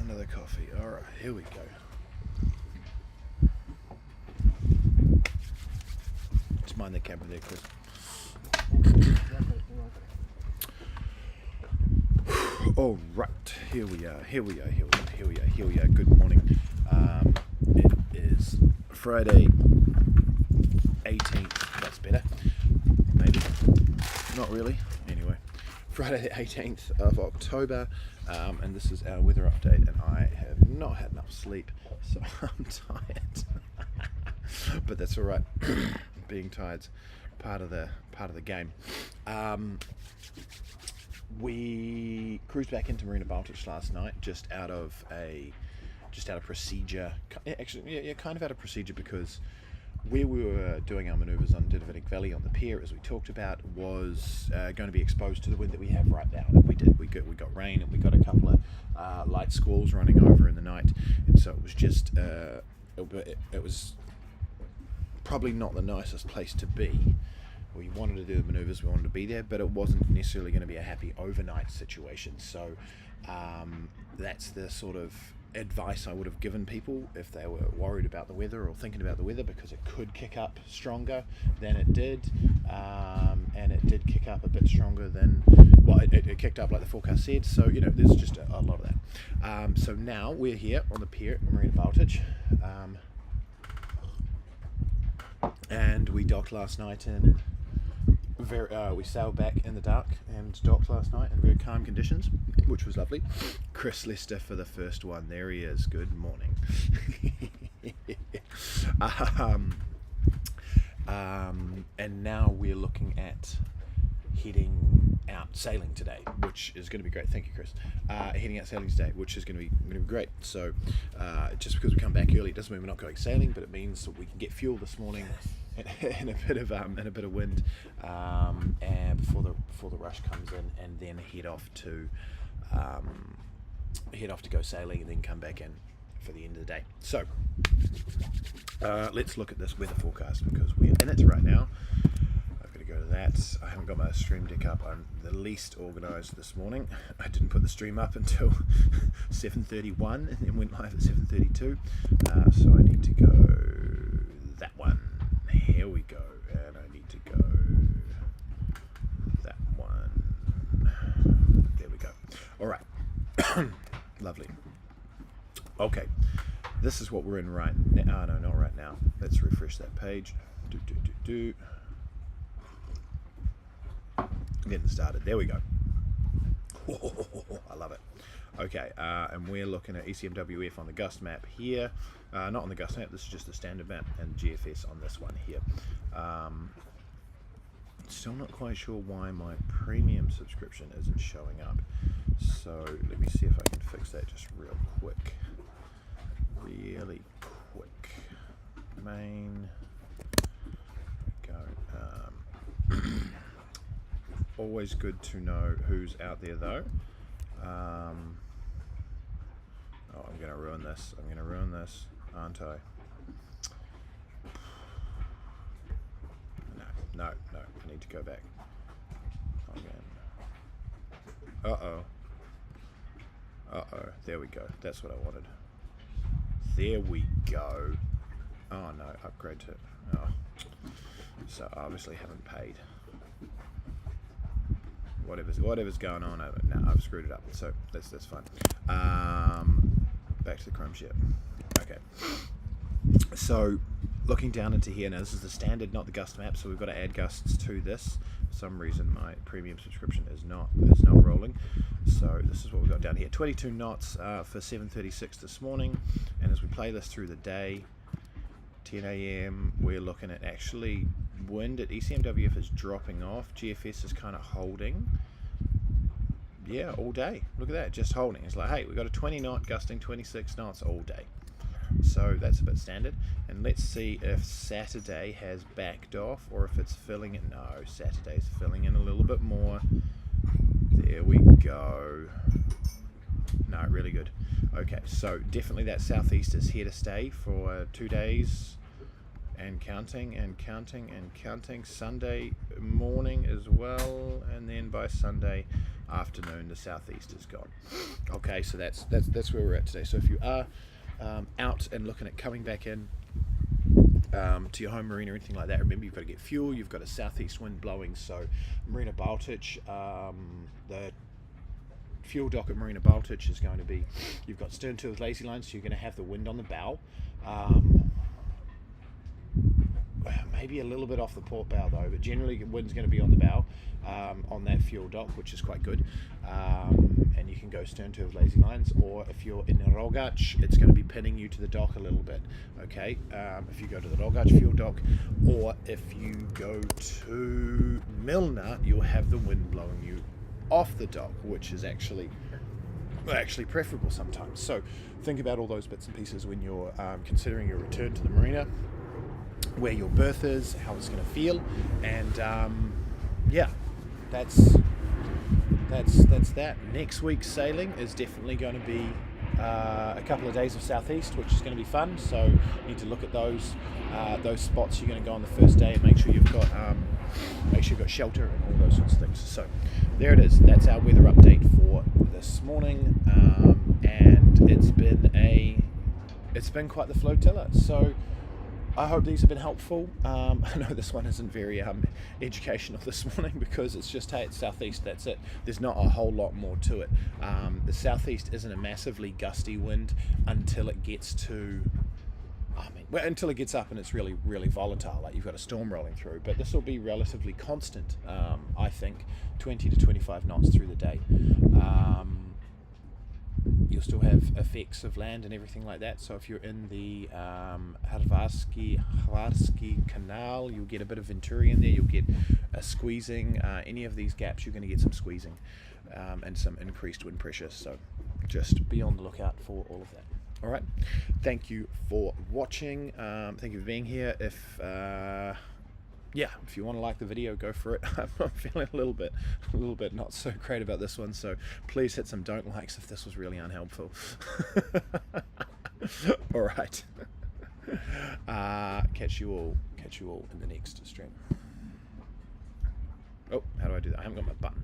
Another coffee. All right, here we go. Just mind the camera there, Chris. All right, here we are. Good morning. It is Friday, 18th. That's better. Maybe. Not really. Anyway, Friday the 18th of October, and this is our weather update. And I have not had enough sleep, so I'm tired. But that's all right. Being tired's part of the game. We cruised back into Marina Baltic last night, just out of procedure. Actually, kind of out of procedure, because where we were doing our manoeuvres on Didovinic Valley on the pier, as we talked about, was going to be exposed to the wind that we have right now. And we did. We got rain, and we got a couple of light squalls running over in the night, and so it was just it was probably not the nicest place to be. We wanted to do the manoeuvres, we wanted to be there, but it wasn't necessarily going to be a happy overnight situation. So that's the sort of advice I would have given people if they were worried about the weather or thinking about the weather, because it could kick up stronger than it did, and it did kick up a bit stronger than, well, it kicked up like the forecast said. So, there's just a lot of that. So now we're here on the pier at Marina Baltic, and we docked last night in we sailed back in the dark and docked last night in very calm conditions, which was lovely. Chris Lester for the first one. There he is. Good morning. And now we're looking at heading out sailing today, which is going to be great. Thank you, Chris. Heading out sailing today, which is going to be great. So just because we come back early, it doesn't mean we're not going sailing, but it means that we can get fuel this morning and a bit of wind, and before the rush comes in, and then head off to go sailing, and then come back in for the end of the day. So let's look at this weather forecast, because we're in it right now. I've got to go to that. I haven't got my stream deck up. I'm the least organised this morning. I didn't put the stream up until 7:31, and then went live at 7:32. So I need to go that one. Here we go, and I need to go that one. There we go. All right. Lovely. Okay, this is what we're in right now. Oh, no, not right now. Let's refresh that page. Getting started. There we go. I love it. Okay, and we're looking at ECMWF on the Gust map here. Not on the Gust map, this is just the standard map, and GFS on this one here. Still not quite sure why my premium subscription isn't showing up. So let me see if I can fix that just real quick. Really quick. Main. Go. Always good to know who's out there, though. I'm going to ruin this. Aren't I? No. I need to go back. Again. Uh-oh. There we go. That's what I wanted. There we go. Oh, no. Upgrade to... Oh. So, obviously haven't paid. Whatever's going on over. No, I've screwed it up. So, that's fine. Back to the Chrome ship. Okay. So, looking down into here now, this is the standard, not the Gust map. So we've got to add gusts to this. For some reason, my premium subscription is not rolling. So this is what we've got down here. 22 knots for 7:36 this morning. And as we play this through the day, 10 a.m., we're looking at actually wind at ECMWF is dropping off. GFS is kind of holding. Yeah, all day. Look at that, just holding. It's like, hey, we've got a 20 knot gusting, 26 knots all day. So that's a bit standard. And let's see if Saturday has backed off, or if it's filling it. No, Saturday's filling in a little bit more. There we go. No, really good. Okay, so definitely that southeast is here to stay for 2 days, and counting. Sunday morning as well, and then by Sunday afternoon, the southeast is gone. Okay, so that's where we're at today. So if you are out and looking at coming back in to your home marina or anything like that, remember you've got to get fuel. You've got a southeast wind blowing, so Marina Baltic, the fuel dock at Marina Baltic is going to be, you've got stern to with lazy lines, so you're going to have the wind on the bow, maybe a little bit off the port bow though, but generally the wind's going to be on the bow on that fuel dock, which is quite good, and you can go stern to with lazy lines, or if you're in Rogač, it's going to be pinning you to the dock a little bit, okay, if you go to the Rogač fuel dock, or if you go to Milna, you'll have the wind blowing you off the dock, which is actually preferable sometimes. So think about all those bits and pieces when you're considering your return to the marina, where your berth is, how it's going to feel, and yeah, that's that. Next week's sailing is definitely going to be a couple of days of southeast, which is going to be fun. So you need to look at those spots you're going to go on the first day, and make sure you've got shelter and all those sorts of things. So there it is. That's our weather update for this morning, and it's been quite the flotilla. So I hope these have been helpful. I know this one isn't very educational this morning, because it's just, hey, it's southeast, that's it. There's not a whole lot more to it. The southeast isn't a massively gusty wind until it gets to, until it gets up and it's really, really volatile, like you've got a storm rolling through. But this will be relatively constant, I think, 20 to 25 knots through the day. You'll still have effects of land and everything like that. So if you're in the Hvarski Canal, you'll get a bit of Venturi in there. You'll get a squeezing. Any of these gaps, you're going to get some squeezing and some increased wind pressure. So just be on the lookout for all of that. All right. Thank you for watching. Thank you for being here. If you want to like the video, go for it. I'm feeling a little bit not so great about this one, so please hit some don't likes if this was really unhelpful. All right. Catch you all in the next stream. Oh, how do I do that? I haven't got my button.